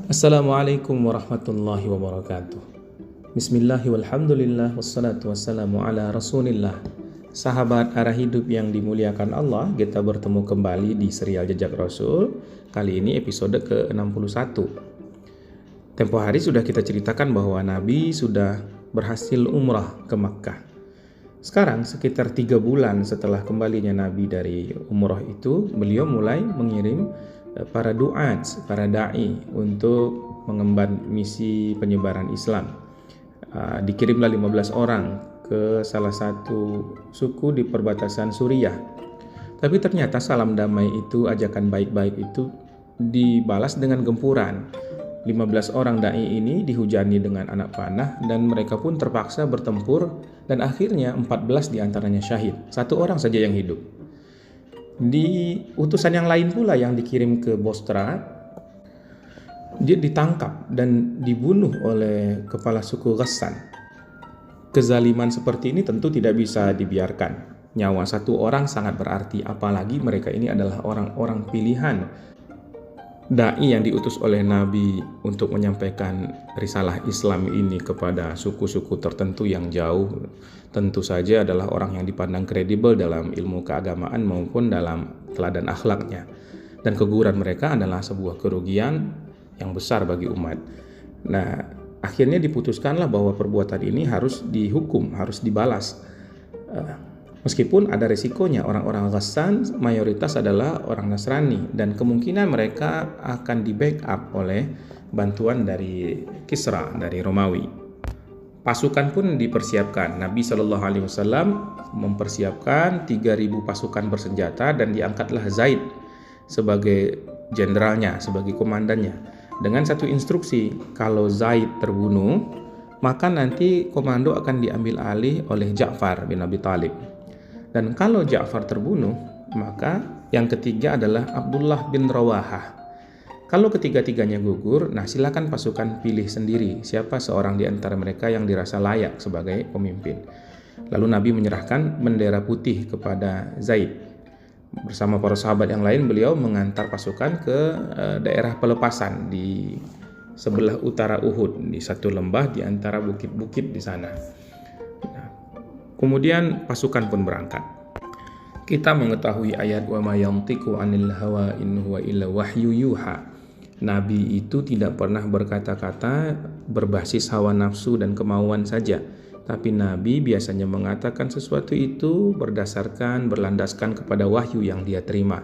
Assalamualaikum warahmatullahi wabarakatuh. Bismillahi walhamdulillah wassalatu wassalamu ala rasulillah. Sahabat arah hidup yang dimuliakan Allah, kita bertemu kembali di serial Jejak Rasul. Kali ini episode ke-61. Tempo hari sudah kita ceritakan bahwa Nabi sudah berhasil umrah ke Makkah. Sekarang sekitar 3 bulan setelah kembalinya Nabi dari umrah itu, beliau mulai mengirim para duat, para da'i untuk mengemban misi penyebaran Islam. Dikirimlah 15 orang ke salah satu suku di perbatasan Suriah. Tapi ternyata salam damai itu, ajakan baik-baik itu dibalas dengan gempuran. 15 orang da'i ini dihujani dengan anak panah dan mereka pun terpaksa bertempur dan akhirnya 14 diantaranya syahid. 1 orang saja yang hidup. Di utusan yang lain pula yang dikirim ke Bostra, dia ditangkap dan dibunuh oleh kepala suku Ghassan. Kezaliman seperti ini tentu tidak bisa dibiarkan. Nyawa 1 orang sangat berarti, apalagi mereka ini adalah orang-orang pilihan dai yang diutus oleh Nabi untuk menyampaikan risalah Islam ini kepada suku-suku tertentu yang jauh. Tentu saja adalah orang yang dipandang kredibel dalam ilmu keagamaan maupun dalam teladan akhlaknya. Dan keguguran mereka adalah sebuah kerugian yang besar bagi umat. Nah, akhirnya diputuskanlah bahwa perbuatan ini harus dihukum, harus dibalas. Meskipun ada resikonya, orang-orang Ghassan mayoritas adalah orang Nasrani dan kemungkinan mereka akan di-backup oleh bantuan dari Kisra, dari Romawi. Pasukan pun dipersiapkan. Nabi SAW mempersiapkan 3.000 pasukan bersenjata dan diangkatlah Zaid sebagai jenderalnya, sebagai komandannya. Dengan satu instruksi, kalau Zaid terbunuh, maka nanti komando akan diambil alih oleh Ja'far bin Abi Thalib. Dan kalau Ja'far terbunuh, maka yang ketiga adalah Abdullah bin Rawahah. Kalau ketiga-tiganya gugur, nah silakan pasukan pilih sendiri siapa seorang di antara mereka yang dirasa layak sebagai pemimpin. Lalu Nabi menyerahkan bendera putih kepada Zaid. Bersama para sahabat yang lain, beliau mengantar pasukan ke daerah pelepasan di sebelah utara Uhud, di satu lembah di antara bukit-bukit di sana. Kemudian pasukan pun berangkat. Kita mengetahui ayat wa ma yantiqu 'anil hawa in huwa illa wahyu yuha. Nabi itu tidak pernah berkata-kata berbasis hawa nafsu dan kemauan saja. Tapi Nabi biasanya mengatakan sesuatu itu berlandaskan kepada wahyu yang dia terima.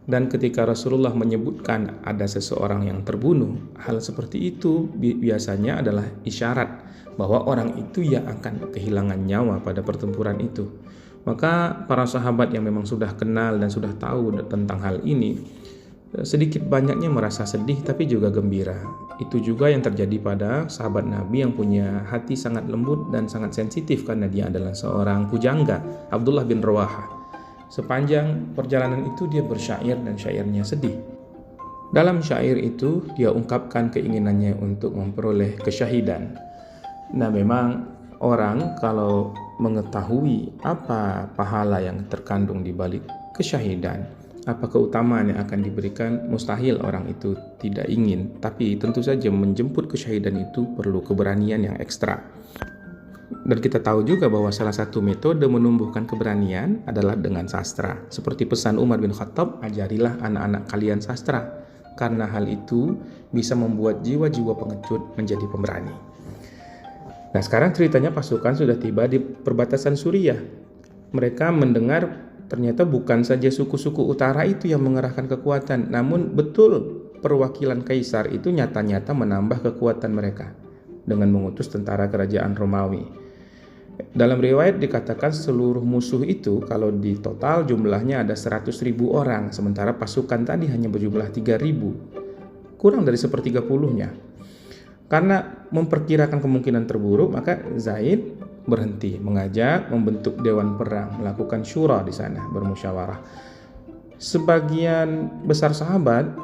Dan ketika Rasulullah menyebutkan ada seseorang yang terbunuh, hal seperti itu biasanya adalah isyarat bahwa orang itu yang akan kehilangan nyawa pada pertempuran itu. Maka para sahabat yang memang sudah kenal dan sudah tahu tentang hal ini, sedikit banyaknya merasa sedih tapi juga gembira. Itu juga yang terjadi pada sahabat Nabi yang punya hati sangat lembut dan sangat sensitif karena dia adalah seorang pujangga, Abdullah bin Rawahah. Sepanjang perjalanan itu dia bersyair dan syairnya sedih. Dalam syair itu dia ungkapkan keinginannya untuk memperoleh kesyahidan. Nah, memang orang kalau mengetahui apa pahala yang terkandung di balik kesyahidan, apa keutamaan yang akan diberikan, mustahil orang itu tidak ingin. Tapi tentu saja menjemput kesyahidan itu perlu keberanian yang ekstra. Dan kita tahu juga bahwa salah satu metode menumbuhkan keberanian adalah dengan sastra. Seperti pesan Umar bin Khattab, ajarilah anak-anak kalian sastra. Karena hal itu bisa membuat jiwa-jiwa pengecut menjadi pemberani. Nah, sekarang ceritanya pasukan sudah tiba di perbatasan Suriah. Mereka mendengar ternyata bukan saja suku-suku utara itu yang mengerahkan kekuatan, namun betul perwakilan kaisar itu nyata-nyata menambah kekuatan mereka dengan mengutus tentara kerajaan Romawi. Dalam riwayat dikatakan seluruh musuh itu kalau di total jumlahnya ada 100.000 orang, sementara pasukan tadi hanya berjumlah 3.000, kurang dari 1/30-nya. Karena memperkirakan kemungkinan terburuk, maka Zaid berhenti mengajak, membentuk dewan perang, melakukan syura di sana, bermusyawarah. Sebagian besar sahabat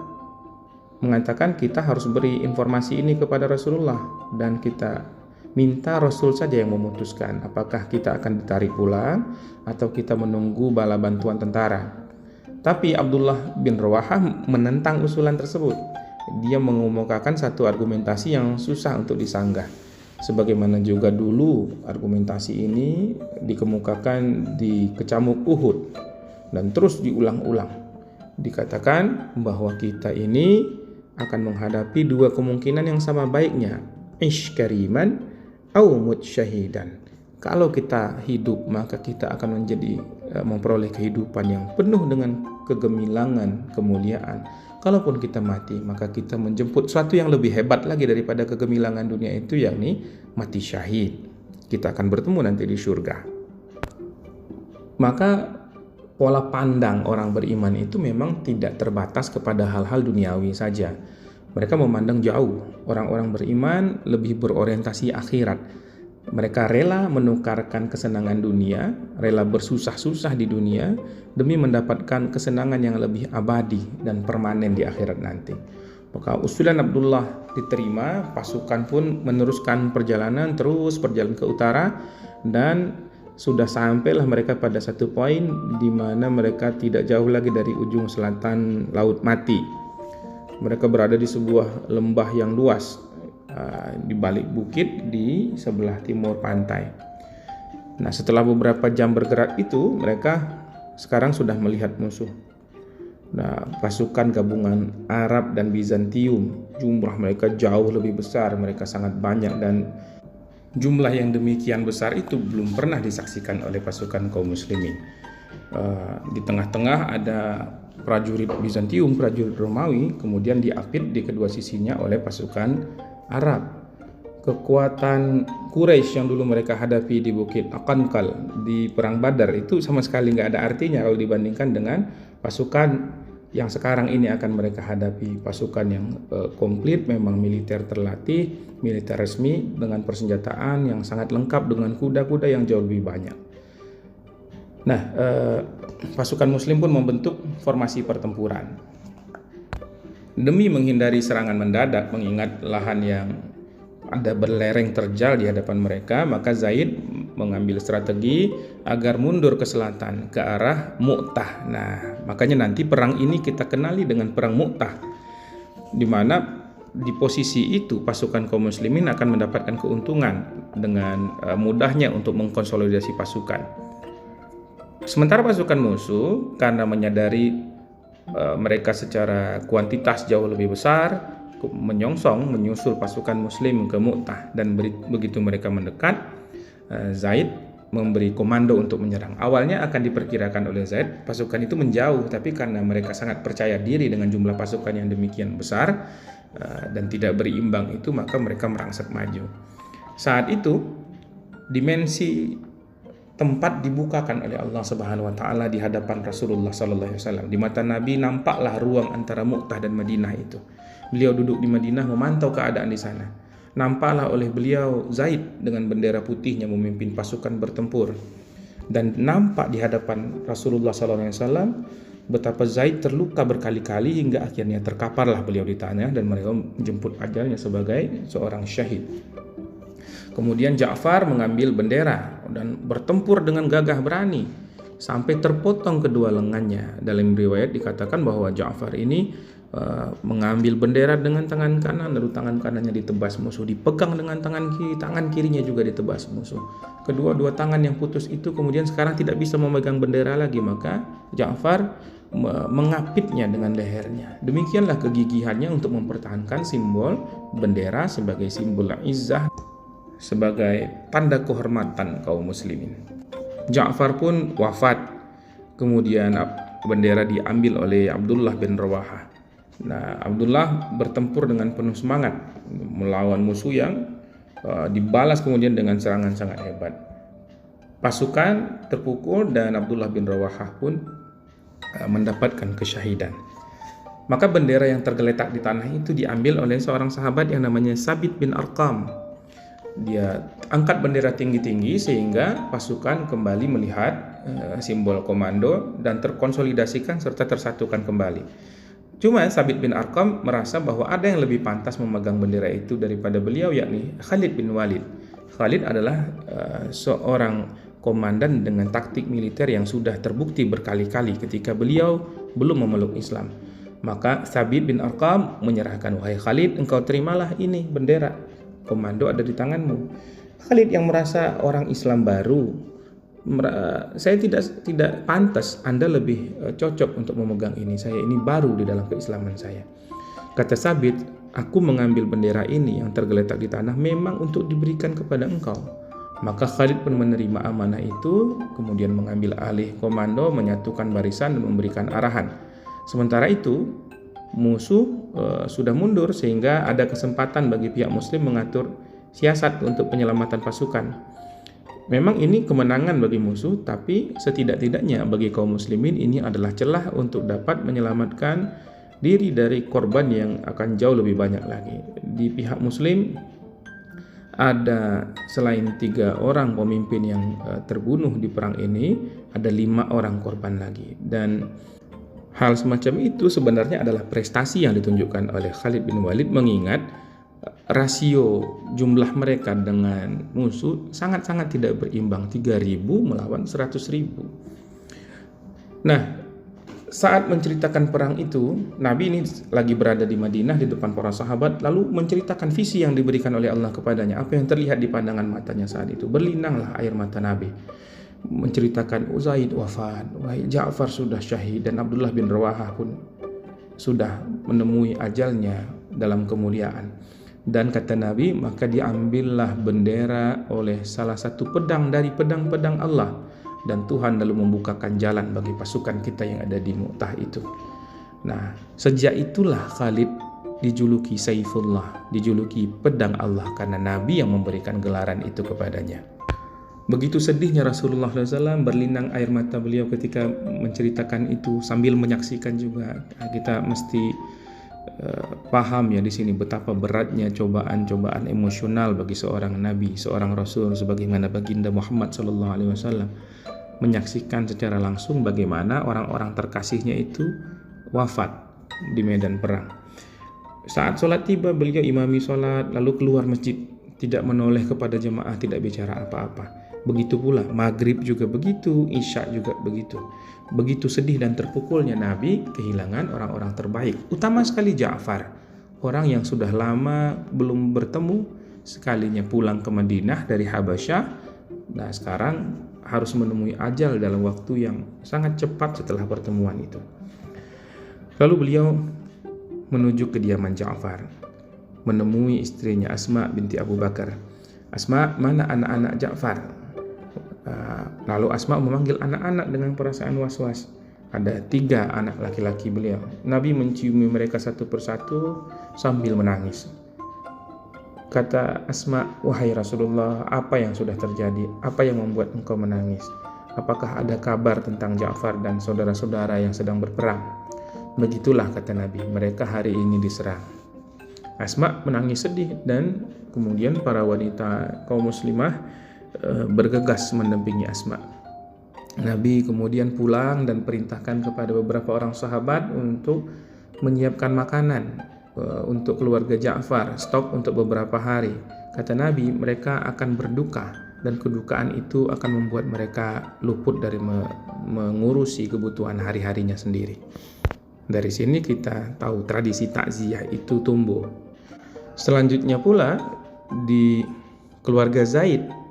mengatakan kita harus beri informasi ini kepada Rasulullah dan kita minta Rasul saja yang memutuskan apakah kita akan ditarik pulang atau kita menunggu bala bantuan tentara. Tapi Abdullah bin Rawahah menentang usulan tersebut. dia mengemukakan satu argumentasi yang susah untuk disanggah. Sebagaimana juga dulu argumentasi ini dikemukakan di kecamuk Uhud dan terus diulang-ulang. Dikatakan bahwa kita ini akan menghadapi dua kemungkinan yang sama baiknya, ish kariman au mut syahidan. Kalau kita hidup maka kita akan memperoleh kehidupan yang penuh dengan kegemilangan, kemuliaan. Kalaupun kita mati, maka kita menjemput sesuatu yang lebih hebat lagi daripada kegemilangan dunia itu, yakni mati syahid. Kita akan bertemu nanti di surga. Maka pola pandang orang beriman itu memang tidak terbatas kepada hal-hal duniawi saja. Mereka memandang jauh. Orang-orang beriman lebih berorientasi akhirat. Mereka rela menukarkan kesenangan dunia, rela bersusah-susah di dunia demi mendapatkan kesenangan yang lebih abadi dan permanen di akhirat nanti. Maka usulan Abdullah diterima, pasukan pun meneruskan perjalanan ke utara, dan sudah sampailah mereka pada satu poin di mana mereka tidak jauh lagi dari ujung selatan Laut Mati. Mereka berada di sebuah lembah yang luas, di balik bukit di sebelah timur pantai. Nah, setelah beberapa jam bergerak itu, mereka sekarang sudah melihat musuh. Nah, pasukan gabungan Arab dan Bizantium, jumlah mereka jauh lebih besar, mereka sangat banyak, dan jumlah yang demikian besar itu belum pernah disaksikan oleh pasukan kaum muslimin. Di tengah-tengah ada prajurit Bizantium, prajurit Romawi, kemudian diapit di kedua sisinya oleh pasukan Arab. Kekuatan Quraisy yang dulu mereka hadapi di Bukit Aqanqal di Perang Badar itu sama sekali nggak ada artinya kalau dibandingkan dengan pasukan yang sekarang ini akan mereka hadapi. Pasukan yang komplit, memang militer terlatih, militer resmi dengan persenjataan yang sangat lengkap dengan kuda-kuda yang jauh lebih banyak. Nah, pasukan muslim pun membentuk formasi pertempuran. Demi menghindari serangan mendadak, mengingat lahan yang ada berlereng terjal di hadapan mereka, maka Zaid mengambil strategi agar mundur ke selatan, ke arah Mu'tah. Nah, makanya nanti perang ini kita kenali dengan perang Mu'tah, di mana di posisi itu pasukan kaum muslimin akan mendapatkan keuntungan dengan mudahnya untuk mengkonsolidasi pasukan. Sementara pasukan musuh karena menyadari mereka secara kuantitas jauh lebih besar, menyusul pasukan muslim ke Mu'tah, dan begitu mereka mendekat, Zaid memberi komando untuk menyerang. Awalnya akan diperkirakan oleh Zaid pasukan itu menjauh, tapi karena mereka sangat percaya diri dengan jumlah pasukan yang demikian besar dan tidak berimbang itu, maka mereka merangsek maju. Saat itu dimensi tempat dibukakan oleh Allah Subhanahu wa taala di hadapan Rasulullah sallallahu alaihi wasallam. Di mata Nabi nampaklah ruang antara Mu'tah dan Madinah itu. Beliau duduk di Madinah memantau keadaan di sana. Nampaklah oleh beliau Zaid dengan bendera putihnya memimpin pasukan bertempur. Dan nampak di hadapan Rasulullah sallallahu alaihi wasallam betapa Zaid terluka berkali-kali hingga akhirnya terkaparlah beliau di tanah dan mereka menjemput ajalnya sebagai seorang syahid. Kemudian Ja'far mengambil bendera dan bertempur dengan gagah berani sampai terpotong kedua lengannya. Dalam riwayat dikatakan bahwa Ja'far ini mengambil bendera dengan tangan kanan, lalu tangan kanannya ditebas musuh, dipegang dengan tangan kiri, tangan kirinya juga ditebas musuh. Kedua-dua tangan yang putus itu kemudian sekarang tidak bisa memegang bendera lagi, maka Ja'far mengapitnya dengan lehernya. Demikianlah kegigihannya untuk mempertahankan simbol bendera sebagai simbol izzah, sebagai tanda kehormatan kaum muslimin. Ja'far pun wafat. Kemudian bendera diambil oleh Abdullah bin Rawahah. Nah, Abdullah bertempur dengan penuh semangat melawan musuh yang dibalas kemudian dengan serangan sangat hebat. Pasukan terpukul dan Abdullah bin Rawahah pun mendapatkan kesyahidan. Maka bendera yang tergeletak di tanah itu diambil oleh seorang sahabat yang namanya Sabit bin Arqam. Dia angkat bendera tinggi-tinggi sehingga pasukan kembali melihat simbol komando dan terkonsolidasikan serta tersatukan kembali. Cuma Sabit bin Arqam merasa bahwa ada yang lebih pantas memegang bendera itu daripada beliau, yakni Khalid bin Walid. Khalid adalah seorang komandan dengan taktik militer yang sudah terbukti berkali-kali ketika beliau belum memeluk Islam. Maka Thabit bin Arqam menyerahkan, "Wahai Khalid, engkau terimalah ini bendera, komando ada di tanganmu." Khalid yang merasa orang Islam baru, saya tidak pantas, Anda lebih cocok untuk memegang ini. Saya ini baru di dalam keislaman saya. Kata Thabit, "Aku mengambil bendera ini yang tergeletak di tanah memang untuk diberikan kepada engkau." Maka Khalid pun menerima amanah itu, kemudian mengambil alih komando, menyatukan barisan dan memberikan arahan. Sementara itu, musuh sudah mundur sehingga ada kesempatan bagi pihak muslim mengatur siasat untuk penyelamatan pasukan. Memang ini kemenangan bagi musuh, tapi setidak-tidaknya bagi kaum muslimin ini adalah celah untuk dapat menyelamatkan diri dari korban yang akan jauh lebih banyak lagi. Di pihak muslim ada selain 3 orang pemimpin yang terbunuh di perang ini, ada 5 orang korban lagi. Dan hal semacam itu sebenarnya adalah prestasi yang ditunjukkan oleh Khalid bin Walid, mengingat rasio jumlah mereka dengan musuh sangat-sangat tidak berimbang, 3.000 melawan 100.000. Nah, saat menceritakan perang itu, Nabi ini lagi berada di Madinah di depan para sahabat, lalu menceritakan visi yang diberikan oleh Allah kepadanya. Apa yang terlihat di pandangan matanya saat itu? Berlinanglah air mata Nabi. Menceritakan Uzaid wafat, Ja'far sudah syahid, dan Abdullah bin Rawahah pun sudah menemui ajalnya dalam kemuliaan. Dan kata Nabi, maka diambillah bendera oleh salah satu pedang dari pedang-pedang Allah, dan Tuhan lalu membukakan jalan bagi pasukan kita yang ada di Mu'tah itu. Nah, sejak itulah Khalid dijuluki Saifullah, dijuluki pedang Allah, karena Nabi yang memberikan gelaran itu kepadanya. Begitu sedihnya Rasulullah SAW, berlinang air mata beliau ketika menceritakan itu sambil menyaksikan juga. Kita mesti paham ya di sini betapa beratnya cobaan-cobaan emosional bagi seorang nabi, seorang rasul sebagaimana baginda Muhammad SAW, menyaksikan secara langsung bagaimana orang-orang terkasihnya itu wafat di medan perang. Saat sholat tiba, beliau imami sholat lalu keluar masjid, tidak menoleh kepada jemaah, tidak bicara apa-apa. Begitu pula maghrib juga begitu, isya juga begitu. Begitu sedih dan terpukulnya Nabi kehilangan orang-orang terbaik, utama sekali Ja'far, orang yang sudah lama belum bertemu, sekalinya pulang ke Madinah dari Habasyah. Nah, sekarang harus menemui ajal dalam waktu yang sangat cepat setelah pertemuan itu. Lalu beliau menuju kediaman Ja'far, menemui istrinya Asma binti Abu Bakar. "Asma, mana anak-anak Ja'far?" Lalu Asma memanggil anak-anak dengan perasaan was-was. Ada 3 anak laki-laki beliau. Nabi menciumi mereka satu persatu sambil menangis. Kata Asma, "Wahai Rasulullah, apa yang sudah terjadi? Apa yang membuat engkau menangis? Apakah ada kabar tentang Ja'far dan saudara-saudara yang sedang berperang?" "Begitulah," kata Nabi, "mereka hari ini diserang." Asma menangis sedih, dan kemudian para wanita kaum muslimah bergegas mendampingi Asma. Nabi kemudian pulang dan perintahkan kepada beberapa orang sahabat untuk menyiapkan makanan untuk keluarga Ja'far, stok untuk beberapa hari. Kata Nabi, mereka akan berduka, dan kedukaan itu akan membuat mereka luput dari mengurusi kebutuhan hari-harinya sendiri. Dari sini kita tahu tradisi takziah itu tumbuh. Selanjutnya pula di keluarga Zaid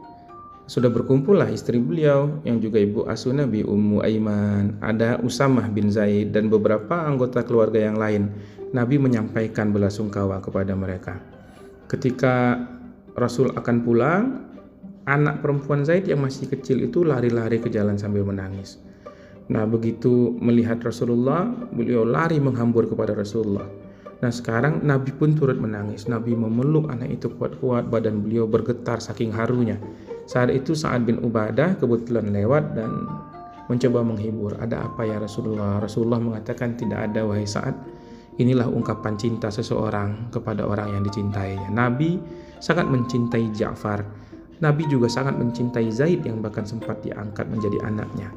sudah berkumpullah istri beliau yang juga ibu asuh Nabi, Ummu Aiman, ada Usamah bin Zaid dan beberapa anggota keluarga yang lain. Nabi menyampaikan belasungkawa kepada mereka. Ketika Rasul akan pulang, anak perempuan Zaid yang masih kecil itu lari-lari ke jalan sambil menangis. Nah, begitu melihat Rasulullah, beliau lari menghambur kepada Rasulullah. Nah, sekarang Nabi pun turut menangis. Nabi memeluk anak itu kuat-kuat, badan beliau bergetar saking harunya. Saat itu Sa'ad bin Ubadah kebetulan lewat dan mencoba menghibur. "Ada apa ya Rasulullah?" Rasulullah mengatakan, "Tidak ada wahai Sa'ad. Inilah ungkapan cinta seseorang kepada orang yang dicintainya." Nabi sangat mencintai Ja'far. Nabi juga sangat mencintai Zaid yang bahkan sempat diangkat menjadi anaknya.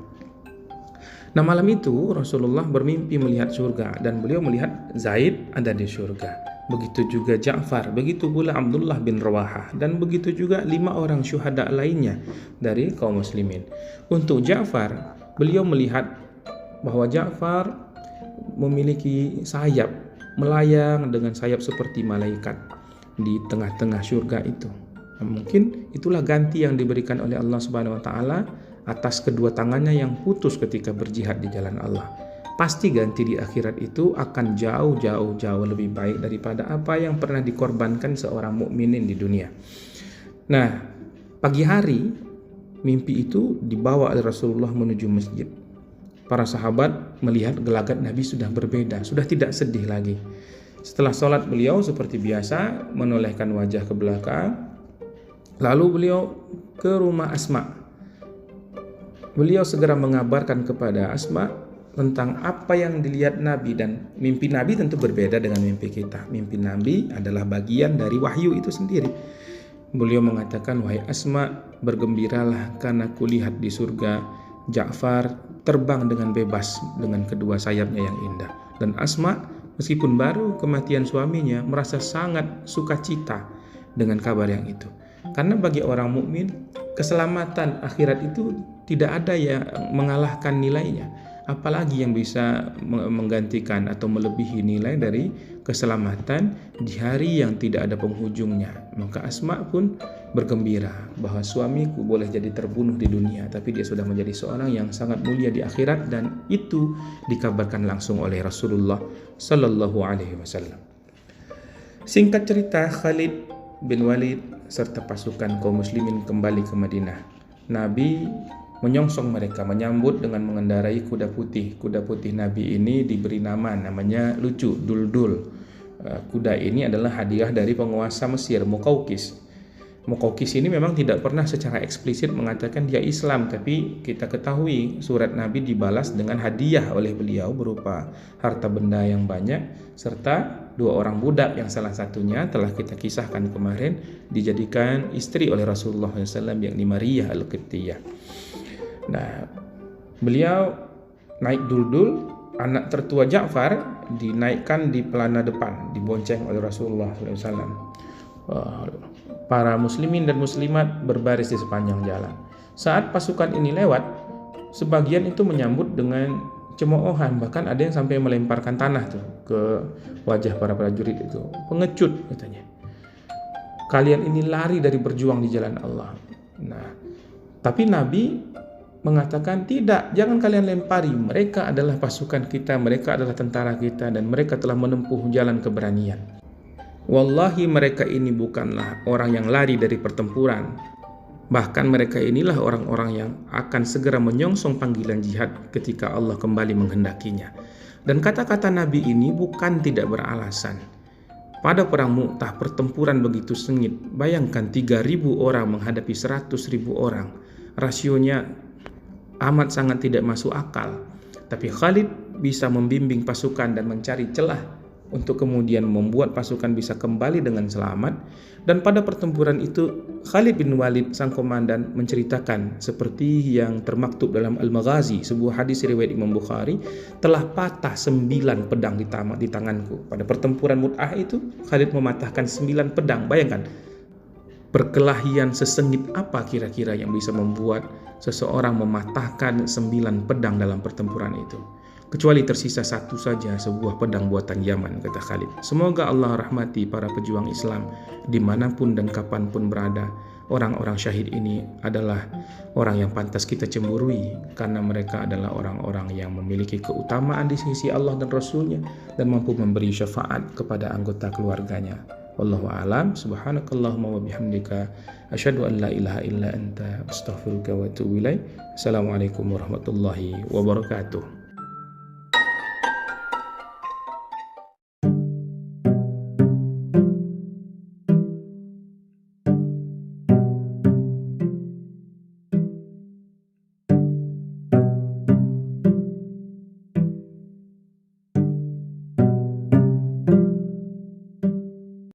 Nah, malam itu Rasulullah bermimpi melihat surga, dan beliau melihat Zaid ada di surga. Begitu juga Ja'far, begitu pula Abdullah bin Rawahah, dan begitu juga 5 orang syuhada lainnya dari kaum muslimin. Untuk Ja'far, beliau melihat bahwa Ja'far memiliki sayap, melayang dengan sayap seperti malaikat di tengah-tengah surga itu. Mungkin itulah ganti yang diberikan oleh Allah Subhanahu wa taala atas kedua tangannya yang putus ketika berjihad di jalan Allah. Pasti ganti di akhirat itu akan jauh lebih baik daripada apa yang pernah dikorbankan seorang mukminin di dunia. Nah, pagi hari mimpi itu dibawa oleh Rasulullah menuju masjid. Para sahabat melihat gelagat Nabi sudah berbeda, sudah tidak sedih lagi. Setelah sholat beliau seperti biasa menolehkan wajah ke belakang. Lalu beliau ke rumah Asma. Beliau segera mengabarkan kepada Asma tentang apa yang dilihat Nabi, dan mimpi Nabi tentu berbeda dengan mimpi kita. Mimpi Nabi adalah bagian dari wahyu itu sendiri. Beliau mengatakan, "Wahai Asma, bergembiralah karena kulihat di surga Ja'far terbang dengan bebas dengan kedua sayapnya yang indah." Dan Asma meskipun baru kematian suaminya merasa sangat sukacita dengan kabar yang itu. Karena bagi orang mukmin keselamatan akhirat itu tidak ada yang mengalahkan nilainya. Apalagi yang bisa menggantikan atau melebihi nilai dari keselamatan di hari yang tidak ada penghujungnya. Maka Asma pun bergembira bahwa suamiku boleh jadi terbunuh di dunia, tapi dia sudah menjadi seorang yang sangat mulia di akhirat, dan itu dikabarkan langsung oleh Rasulullah Sallallahu Alaihi Wasallam. Singkat cerita, Khalid bin Walid serta pasukan kaum muslimin kembali ke Madinah. Nabi menyongsong mereka, menyambut dengan mengendarai kuda putih. Kuda putih Nabi ini diberi namanya lucu, Duldul. Kuda ini adalah hadiah dari penguasa Mesir, Muqawqis. Muqawqis ini memang tidak pernah secara eksplisit mengatakan dia Islam, tapi kita ketahui surat Nabi dibalas dengan hadiah oleh beliau berupa harta benda yang banyak, serta 2 orang budak yang salah satunya telah kita kisahkan kemarin dijadikan istri oleh Rasulullah SAW, yakni Maria Al-Qibtiyah. Nah, beliau naik Duldul, anak tertua Ja'far dinaikkan di pelana depan, dibonceng oleh Rasulullah SAW. Para muslimin dan muslimat berbaris di sepanjang jalan. Saat pasukan ini lewat, sebagian itu menyambut dengan cemoohan, bahkan ada yang sampai melemparkan tanah tuh ke wajah para prajurit itu. Pengecut katanya. Kalian ini lari dari berjuang di jalan Allah. Nah, tapi Nabi mengatakan tidak, jangan kalian lempari. Mereka adalah pasukan kita, mereka adalah tentara kita, dan mereka telah menempuh jalan keberanian. Wallahi mereka ini bukanlah orang yang lari dari pertempuran. Bahkan mereka inilah orang-orang yang akan segera menyongsong panggilan jihad ketika Allah kembali menghendakinya. Dan kata-kata Nabi ini bukan tidak beralasan. Pada perang Mu'tah, pertempuran begitu sengit. Bayangkan 3.000 orang menghadapi 100.000 orang. Rasionya amat sangat tidak masuk akal. Tapi Khalid bisa membimbing pasukan dan mencari celah untuk kemudian membuat pasukan bisa kembali dengan selamat. Dan pada pertempuran itu Khalid bin Walid sang komandan menceritakan seperti yang termaktub dalam Al-Maghazi, sebuah hadis riwayat Imam Bukhari, telah patah 9 pedang di tanganku. Pada pertempuran Mu'tah itu Khalid mematahkan 9 pedang. Bayangkan perkelahian sesengit apa kira-kira yang bisa membuat seseorang mematahkan 9 pedang dalam pertempuran itu. Kecuali tersisa 1 saja, sebuah pedang buatan Yaman, kata Khalid. Semoga Allah rahmati para pejuang Islam dimanapun dan kapanpun berada. Orang-orang syahid ini adalah orang yang pantas kita cemburui, karena mereka adalah orang-orang yang memiliki keutamaan di sisi Allah dan Rasulnya, dan mampu memberi syafaat kepada anggota keluarganya. Wallahu a'lam. Subhanakallahumma wa bihamdika asyhadu an la ilaha illa anta astaghfiruka wa atubu ilaik. Assalamualaikum warahmatullahi wabarakatuh.